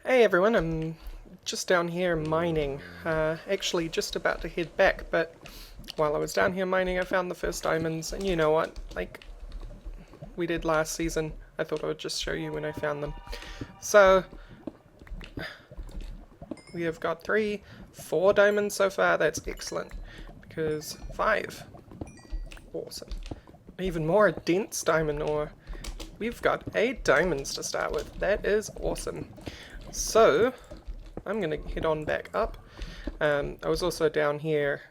Hey everyone, I'm just down here mining. Actually just about to head back, but while I was down here mining I found the first diamonds, and you know what, like we did last season, I thought I would just show you when I found them. So, we have got 4 diamonds so far. That's excellent, because 5. Awesome. Even more dense diamond ore. We've got 8 diamonds to start with. That is awesome. So, I'm going to head on back up. I was also down here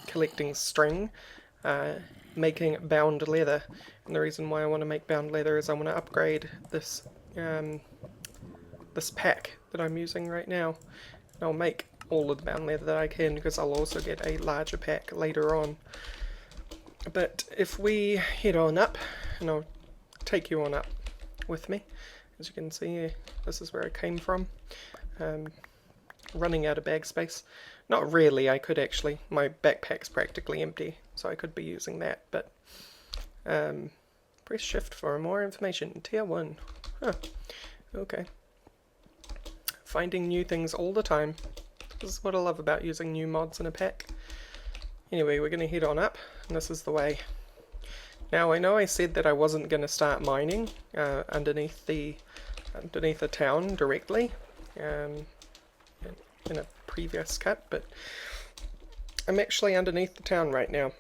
collecting string, making bound leather. And the reason why I want to make bound leather is I want to upgrade this this pack that I'm using right now. And I'll make all of the bound leather that I can, because I'll also get a larger pack later on. But if we head on up, and I'll take you on up with me. As you can see, this is where I came from. Running out of bag space. Not really, I could actually. My backpack's practically empty, so I could be using that, but press shift for more information. Tier 1. Huh. Okay. Finding new things all the time. This is what I love about using new mods in a pack. Anyway, we're going to head on up, and this is the way. Now, I know I said that I wasn't going to start mining underneath the town directly in a previous cut, but I'm actually underneath the town right now.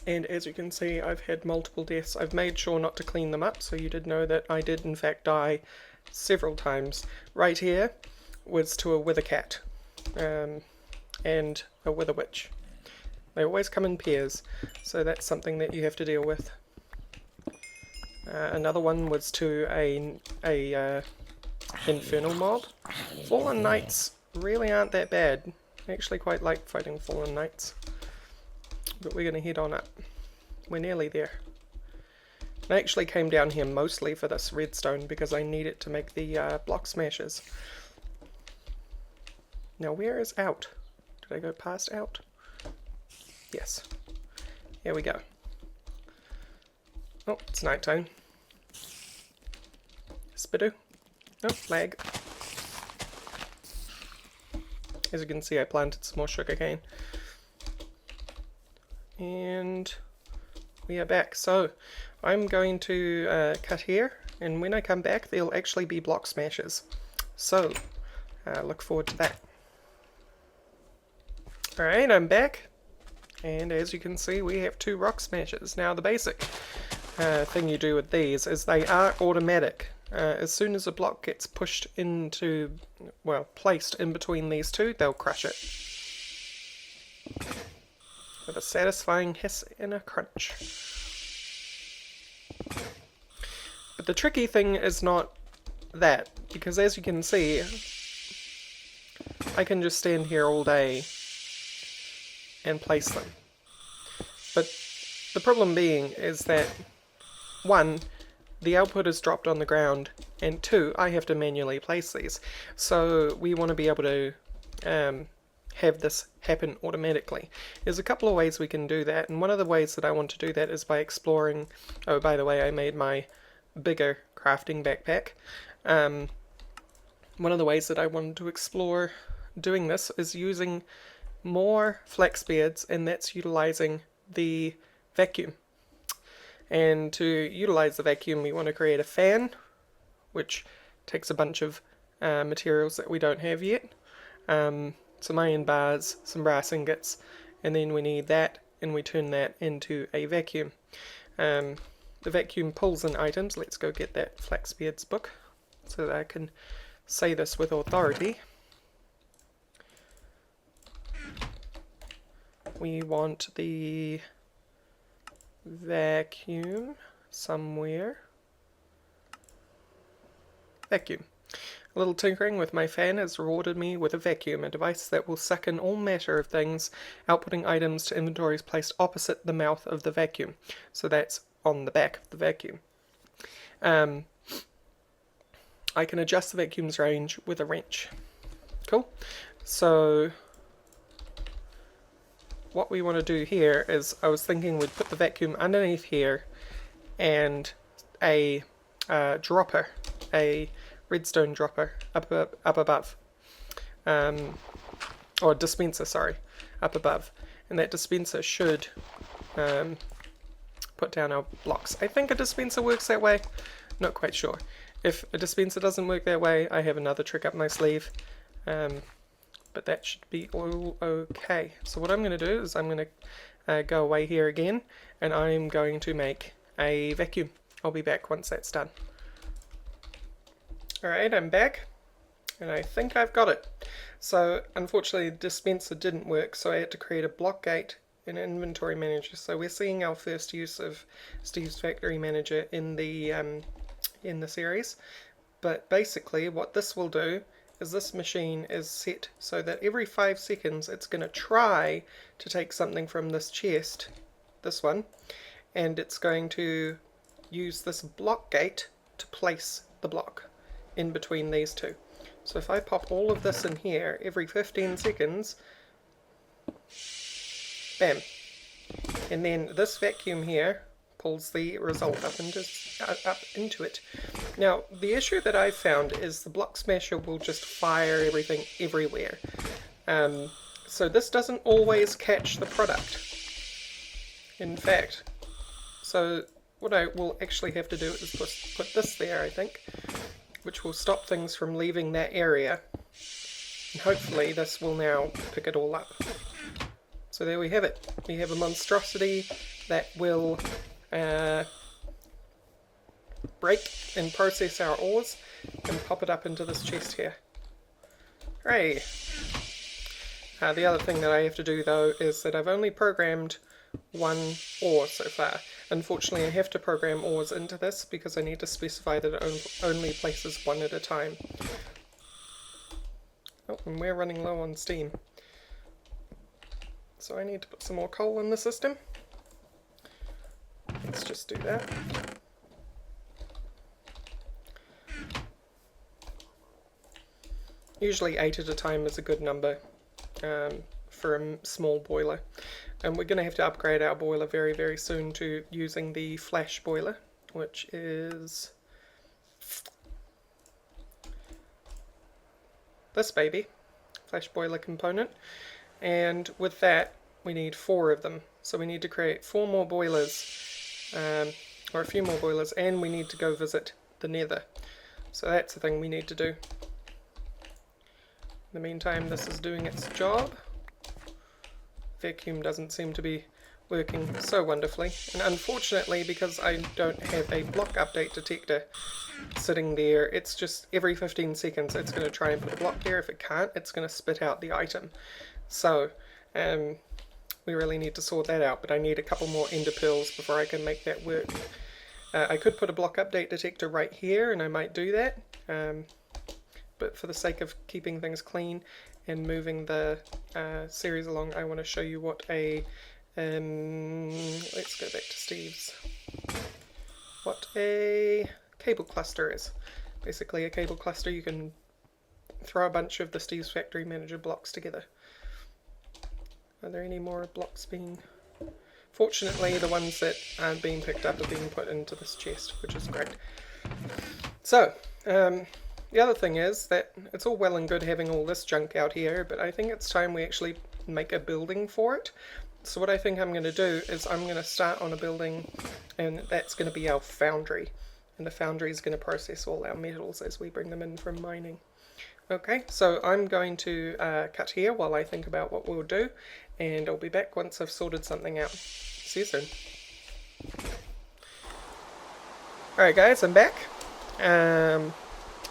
And as you can see, I've had multiple deaths. I've made sure not to clean them up, so you did know that I did in fact die several times. Right here was to a wither cat and a wither witch. They always come in pairs, so that's something that you have to deal with. Another one was to a infernal mob. Fallen knights really aren't that bad. I actually quite like fighting fallen knights. But we're going to head on up. We're nearly there. I actually came down here mostly for this redstone because I need it to make the block smashes. Now where is out? Did I go past out? Yes. Here we go. Oh, it's nighttime. Spidoo. Oh, lag. As you can see, I planted some more sugarcane. And we are back. So, I'm going to cut here, and when I come back, there'll actually be block smashes. So, look forward to that. Alright, I'm back. And as you can see, we have 2 rock smashes. Now, the basic thing you do with these is they are automatic. As soon as a block gets pushed into, well, placed in between these 2, they'll crush it. With a satisfying hiss and a crunch. But the tricky thing is not that, because as you can see, I can just stand here all day and place them. But the problem being is that 1, the output is dropped on the ground, and 2, I have to manually place these. So we want to be able to have this happen automatically. There's a couple of ways we can do that, and one of the ways that I want to do that is by exploring... Oh, by the way, I made my bigger crafting backpack. One of the ways that I wanted to explore doing this is using more Flaxbeards, and that's utilizing the vacuum. And to utilize the vacuum, we want to create a fan, which takes a bunch of materials that we don't have yet. Some iron bars, some brass ingots, and then we need that, and we turn that into a vacuum. The vacuum pulls in items. Let's go get that Flaxbeard's book so that I can say this with authority. We want the vacuum somewhere. Vacuum. A little tinkering with my fan has rewarded me with a vacuum, a device that will suck in all matter of things, outputting items to inventories placed opposite the mouth of the vacuum. So that's on the back of the vacuum. I can adjust the vacuum's range with a wrench. Cool. So what we want to do here is, I was thinking we'd put the vacuum underneath here and a dropper, a redstone dropper up above. Or dispenser, sorry, up above. And that dispenser should put down our blocks. I think a dispenser works that way. Not quite sure. If a dispenser doesn't work that way, I have another trick up my sleeve. But that should be all okay. So what I'm going to do is I'm going to go away here again, and I'm going to make a vacuum. I'll be back once that's done. Alright, I'm back, and I think I've got it. So unfortunately the dispenser didn't work, so I had to create a block gate and an inventory manager. So we're seeing our first use of Steve's Factory Manager in the series. But basically what this will do is this machine is set so that every 5 seconds it's going to try to take something from this chest, this one, and it's going to use this block gate to place the block in between these two. So if I pop all of this in here every 15 seconds, bam, and then this vacuum here pulls the result up into it. Now the issue that I've found is the block smasher will just fire everything everywhere. So this doesn't always catch the product. In fact, so what I will actually have to do is put this there, I think, which will stop things from leaving that area. And hopefully this will now pick it all up. So there we have it. We have a monstrosity that will break and process our ores and pop it up into this chest here. Hooray! The other thing that I have to do though is that I've only programmed one ore so far. Unfortunately I have to program ores into this because I need to specify that it only places one at a time. Oh, and we're running low on steam. So I need to put some more coal in the system. Let's just do that. Usually 8 at a time is a good number for a small boiler. And we're going to have to upgrade our boiler very, very soon to using the flash boiler, which is this baby, flash boiler component. And with that, we need 4 of them. So we need to create 4 more boilers, or a few more boilers, and we need to go visit the Nether. So that's the thing we need to do. In the meantime, this is doing its job. Vacuum doesn't seem to be working so wonderfully, and unfortunately because I don't have a block update detector sitting there, it's just every 15 seconds it's going to try and put a block there. If it can't, it's going to spit out the item. So we really need to sort that out, but I need a couple more ender pearls before I can make that work. I could put a block update detector right here, and I might do that, but for the sake of keeping things clean and moving the series along, I want to show you what a let's go back to Steve's, what a cable cluster is. Basically a cable cluster, you can throw a bunch of the Steve's Factory Manager blocks together. Are there any more blocks being... Fortunately the ones that aren't being picked up are being put into this chest, which is great. So, the other thing is that it's all well and good having all this junk out here, but I think it's time we actually make a building for it. So what I think I'm going to do is I'm going to start on a building, and that's going to be our foundry. And the foundry is going to process all our metals as we bring them in from mining. Okay, so I'm going to cut here while I think about what we'll do, and I'll be back once I've sorted something out. See you soon. Alright guys, I'm back.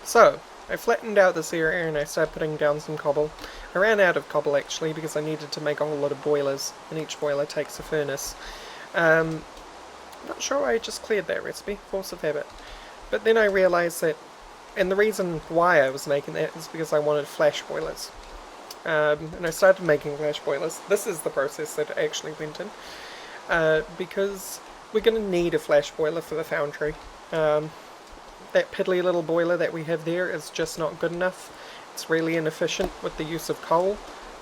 So, I flattened out this area and I started putting down some cobble. I ran out of cobble actually because I needed to make a whole lot of boilers, and each boiler takes a furnace. Not sure why I just cleared that recipe, force of habit. But then I realised that, and the reason why I was making that is because I wanted flash boilers. And I started making flash boilers. This is the process that actually went in. Because we're going to need a flash boiler for the foundry. That piddly little boiler that we have there is just not good enough. It's really inefficient with the use of coal.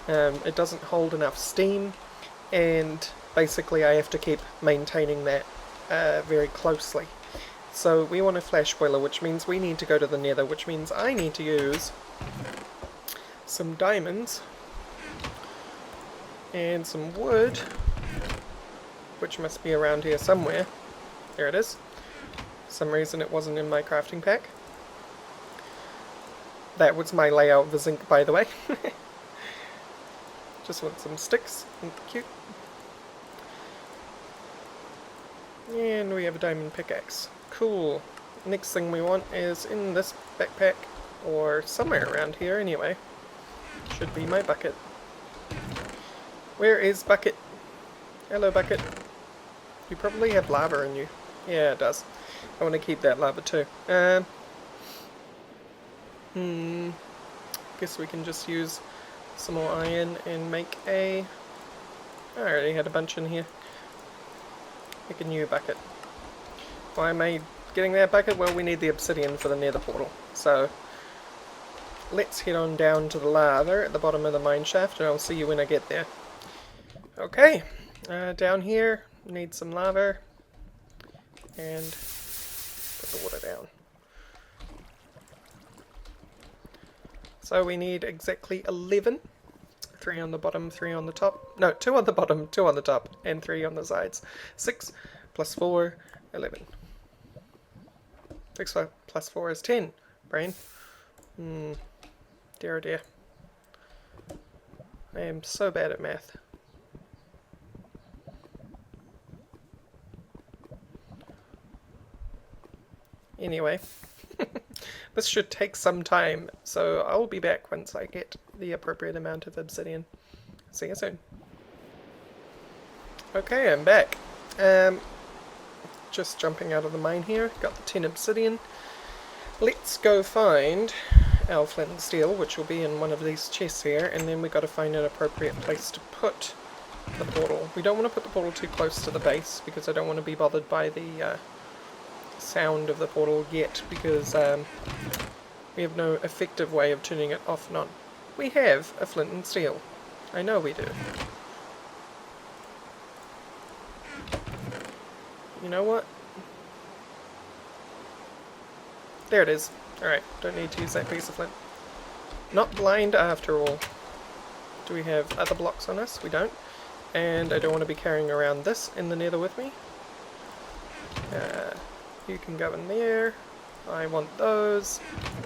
It doesn't hold enough steam, and basically I have to keep maintaining that very closely. So we want a flash boiler, which means we need to go to the Nether, which means I need to use some diamonds and some wood, which must be around here somewhere. There it is. For some reason it wasn't in my crafting pack. That was my layout of the zinc, by the way. Just want some sticks. Cute. And we have a diamond pickaxe. Cool. Next thing we want is in this backpack, or somewhere around here anyway. Should be my bucket. Where is Bucket? Hello, Bucket. You probably have lava in you. Yeah, it does. I want to keep that lava too. Guess we can just use some more iron and make a... I already had a bunch in here. Make a new bucket. Why am I getting that bucket? Well, we need the obsidian for the Nether portal. So, let's head on down to the lava at the bottom of the mine shaft, and I'll see you when I get there. Okay, down here, need some lava, and put the water down. So we need exactly 11. 3 on the bottom, 3 on the top. No, 2 on the bottom, 2 on the top, and 3 on the sides. 6 plus 4, 11. 6 plus 4 is 10. Brain. Dear oh dear. I am so bad at math. Anyway. This should take some time, so I'll be back once I get the appropriate amount of obsidian. See you soon. Okay, I'm back. Just jumping out of the mine here. Got the 10 obsidian. Let's go find our flint and steel, which will be in one of these chests here, and then we got to find an appropriate place to put the portal. We don't want to put the portal too close to the base, because I don't want to be bothered by the sound of the portal yet, because we have no effective way of turning it off and on. We have a flint and steel. I know we do. You know what? There it is. Alright, don't need to use that piece of flint. Not blind after all. Do we have other blocks on us? We don't. And I don't want to be carrying around this in the Nether with me. You can go in there. I want those.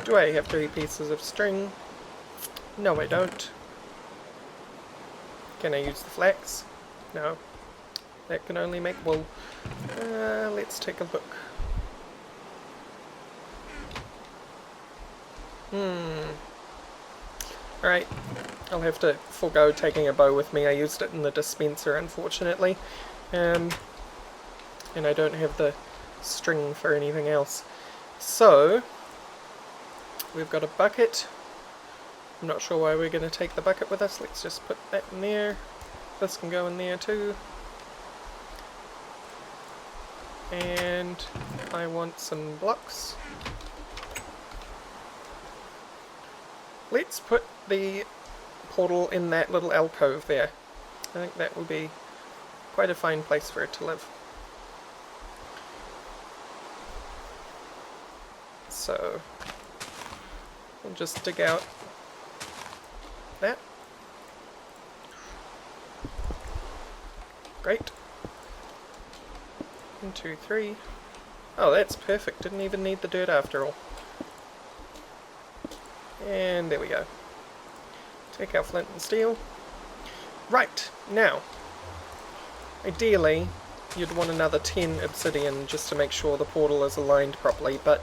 Do I have 3 pieces of string? No, I don't. Can I use the flax? No. That can only make wool. Let's take a look. Alright. I'll have to forego taking a bow with me. I used it in the dispenser, unfortunately. And I don't have the string for anything else. So, we've got a bucket. I'm not sure why we're going to take the bucket with us. Let's just put that in there. This can go in there too. And I want some blocks. Let's put the portal in that little alcove there. I think that would be quite a fine place for it to live. So, we'll just dig out that. Great. 1, 2, 3. Oh, that's perfect. Didn't even need the dirt after all. And there we go. Take our flint and steel. Right, now, ideally, you'd want another 10 obsidian just to make sure the portal is aligned properly, but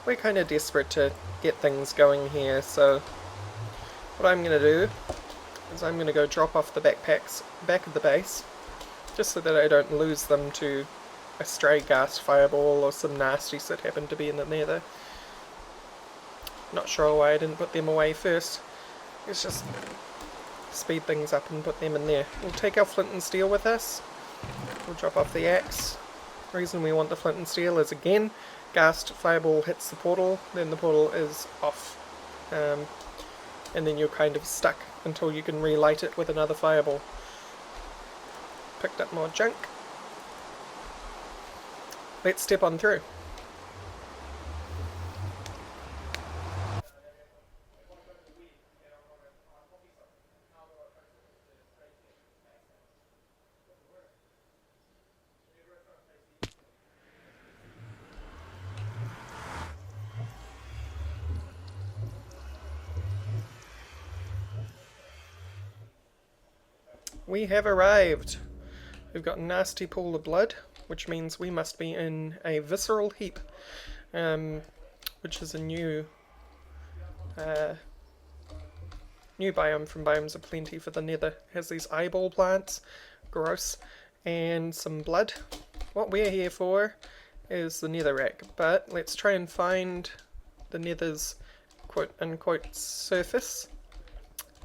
we're kind of desperate to get things going here, so what I'm going to do is I'm going to go drop off the backpacks back of the base, just so that I don't lose them to a stray ghast fireball or some nasties that happen to be in the Nether. Not sure why I didn't put them away first. Let's just speed things up and put them in there. We'll take our flint and steel with us. We'll drop off the axe. The reason we want the flint and steel is, again, ghast fireball hits the portal, then the portal is off. And then you're kind of stuck until you can relight it with another fireball. Picked up more junk. Let's step on through. we have arrived. We've got a nasty pool of blood, which means we must be in a visceral heap, which is a new biome from Biomes of Plenty for the Nether. It has these eyeball plants, gross, and some blood. What we're here for is the netherrack, but let's try and find the nether's quote-unquote surface,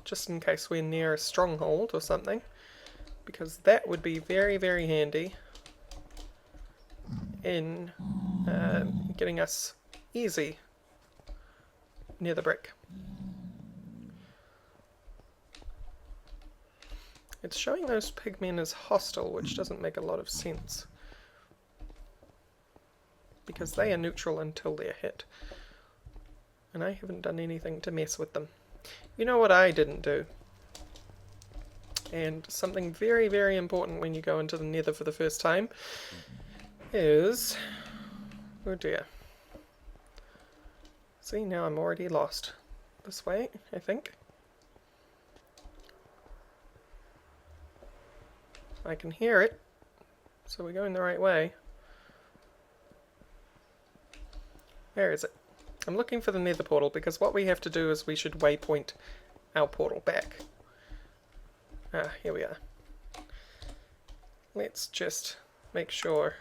just in case we're near a stronghold or something, because that would be very, very handy in getting us easy nether brick. It's showing those pigmen as hostile, which doesn't make a lot of sense, because they are neutral until they're hit. And I haven't done anything to mess with them. You know what I didn't do? And something very, very important when you go into the Nether for the first time is... oh dear. See, now I'm already lost. This way, I think. I can hear it, so we're going the right way. Where is it? I'm looking for the nether portal, because what we have to do is we should waypoint our portal back. Ah, here we are. Let's just make sure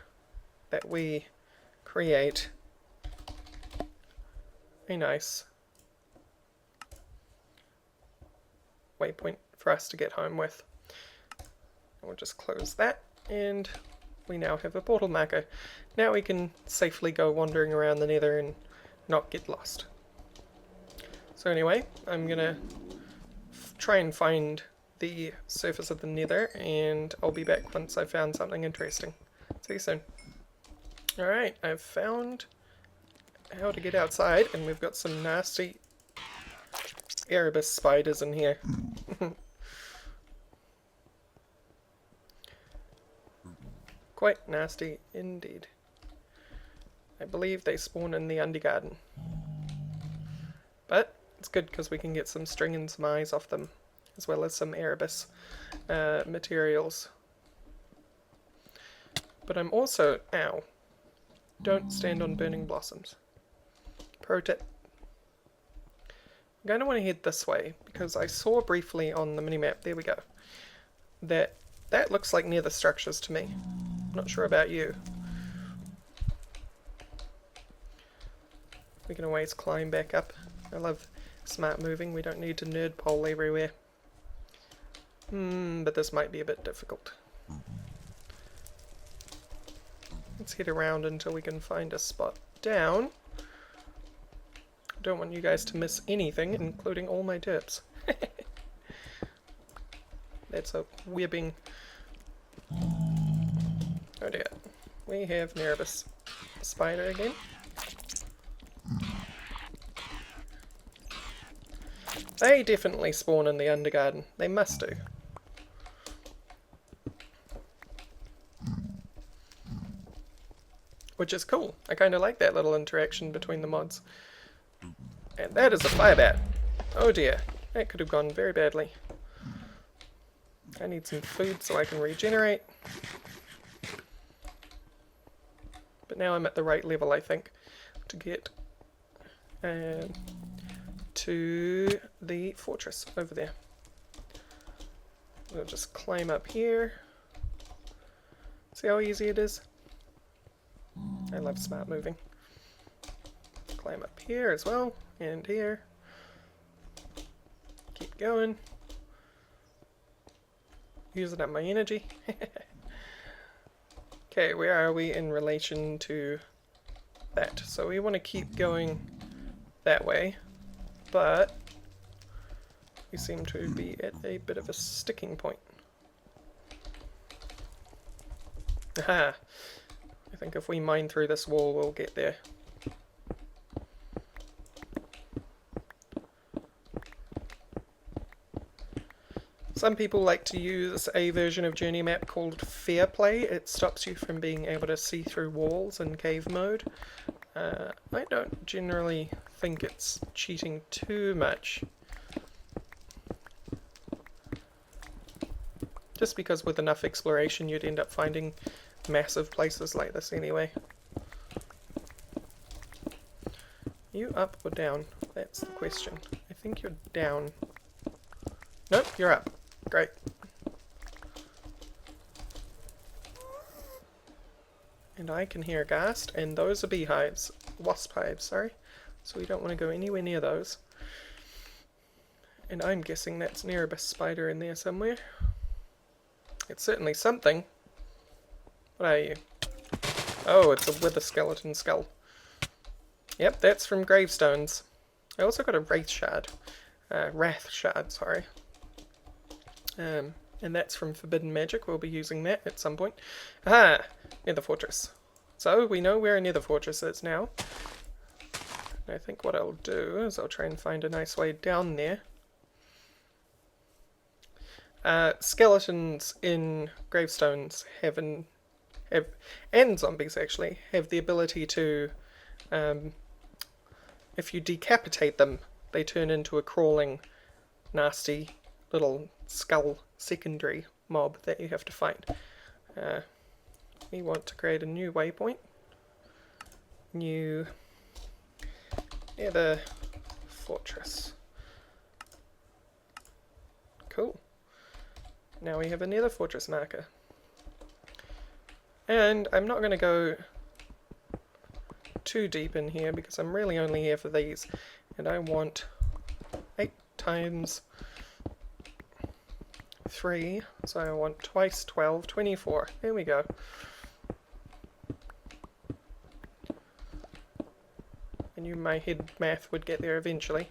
that we create a nice waypoint for us to get home with. We'll just close that, and we now have a portal marker. Now we can safely go wandering around the Nether and not get lost. So anyway, I'm gonna try and find the surface of the Nether, and I'll be back once I've found something interesting. See you soon. Alright, I've found how to get outside, and we've got some nasty Erebus spiders in here. Quite nasty indeed. I believe they spawn in the Undergarden. But it's good because we can get some string and some eyes off them, as well as some Erebus materials. But I'm also... ow. Don't stand on burning blossoms. Pro tip. I'm going to want to head this way, because I saw briefly on the minimap, there we go, that looks like nether structures to me. Not sure about you. We can always climb back up. I love smart moving. We don't need to nerd pole everywhere. But this might be a bit difficult. Let's head around until we can find a spot down. I don't want you guys to miss anything, including all my derps. That's a webbing. Oh dear. We have an Erebus spider again. They definitely spawn in the Undergarden. They must do. Which is cool. I kind of like that little interaction between the mods. And that is a fire bat. Oh dear. That could have gone very badly. I need some food so I can regenerate. But now I'm at the right level, I think, to get to the fortress over there. We'll just climb up here. See how easy it is? I love smart moving. Climb up here as well, and here. Keep going. Using up my energy. Okay, where are we in relation to that? So we want to keep going that way, but we seem to be at a bit of a sticking point. Aha! I think if we mine through this wall, we'll get there. Some people like to use a version of Journey Map called Fair Play. It stops you from being able to see through walls in cave mode. I don't generally think it's cheating too much. Just because with enough exploration you'd end up finding massive places like this anyway. You up or down? That's the question. I think you're down. Nope, you're up. Great. And I can hear a ghast, and those are beehives. Wasp hives, sorry. So we don't want to go anywhere near those. And I'm guessing that's an Erebus spider in there somewhere. It's certainly something. What are you? Oh, it's a wither skeleton skull. Yep, that's from gravestones. I also got a wraith shard. Wrath shard, sorry. And that's from Forbidden Magic. We'll be using that at some point. Aha! Nether Fortress. So, we know where a Nether Fortress is now. And I think what I'll do is I'll try and find a nice way down there. Skeletons in gravestones and zombies actually, have the ability to, if you decapitate them, they turn into a crawling, nasty little skull secondary mob that you have to fight. We want to create a new waypoint. New Nether Fortress. Cool. Now we have a Nether Fortress marker. And I'm not going to go too deep in here because I'm really only here for these. And I want 8 times 3, so I want twice 12, 24. There we go. I knew my head math would get there eventually.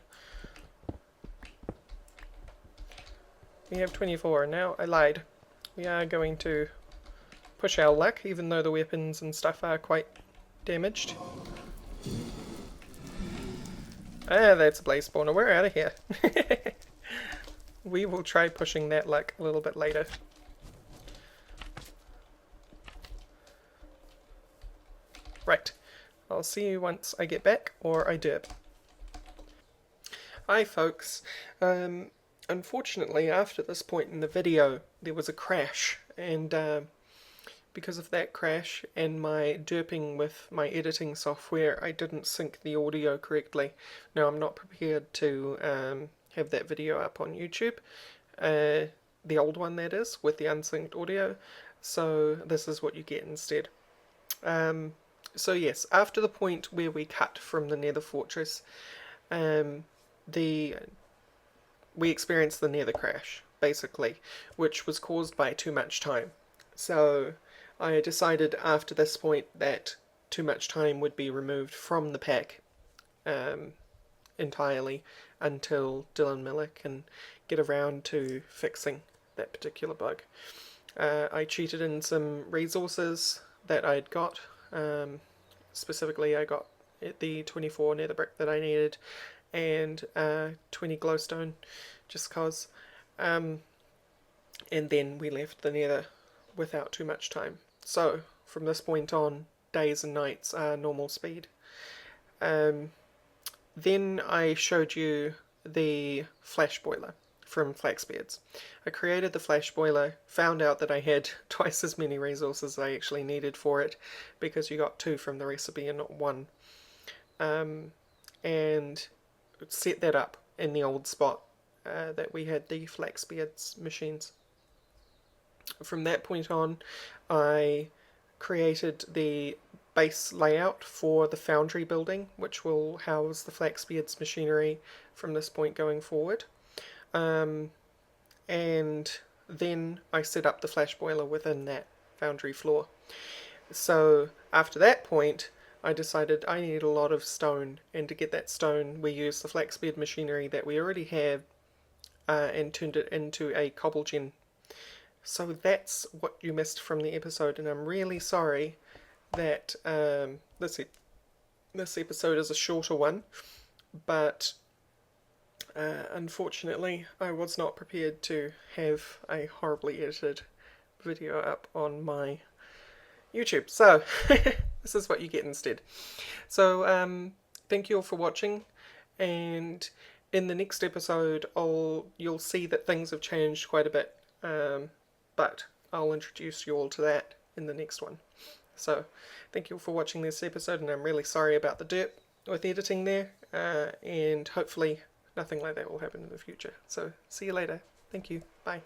We have 24. Now, I lied. We are going to push our luck, even though the weapons and stuff are quite damaged. Ah, that's a blaze spawner. We're out of here. We will try pushing that luck a little bit later. Right. I'll see you once I get back, or I derp. Hi folks. Unfortunately, after this point in the video, there was a crash, and because of that crash and my derping with my editing software, I didn't sync the audio correctly. Now, I'm not prepared to have that video up on YouTube, the old one that is, with the unsynced audio, so this is what you get instead. So yes, after the point where we cut from the Nether Fortress, we experienced the Nether crash, basically, which was caused by too much time. So I decided after this point that too much time would be removed from the pack entirely until Dylan Miller can get around to fixing that particular bug. I cheated in some resources that I'd got. Specifically, I got the 24 nether brick that I needed and 20 glowstone, just cause. And then we left the nether without too much time. So, from this point on, days and nights are normal speed. Then I showed you the flash boiler from Flaxbeards. I created the flash boiler, found out that I had twice as many resources as I actually needed for it, because you got 2 from the recipe and not 1. And set that up in the old spot that we had the Flaxbeards machines. From that point on, I created the base layout for the foundry building, which will house the Flaxbeards machinery from this point going forward. And then I set up the flash boiler within that foundry floor. So after that point, I decided I needed a lot of stone, and to get that stone we used the Flaxbeard machinery that we already had and turned it into a cobble gen. So that's what you missed from the episode, and I'm really sorry that this episode is a shorter one, but unfortunately I was not prepared to have a horribly edited video up on my YouTube, so this is what you get instead. So thank you all for watching, and in the next episode you'll see that things have changed quite a bit. but I'll introduce you all to that in the next one. So thank you all for watching this episode, and I'm really sorry about the derp with editing there, and hopefully nothing like that will happen in the future. So see you later. Thank you. Bye.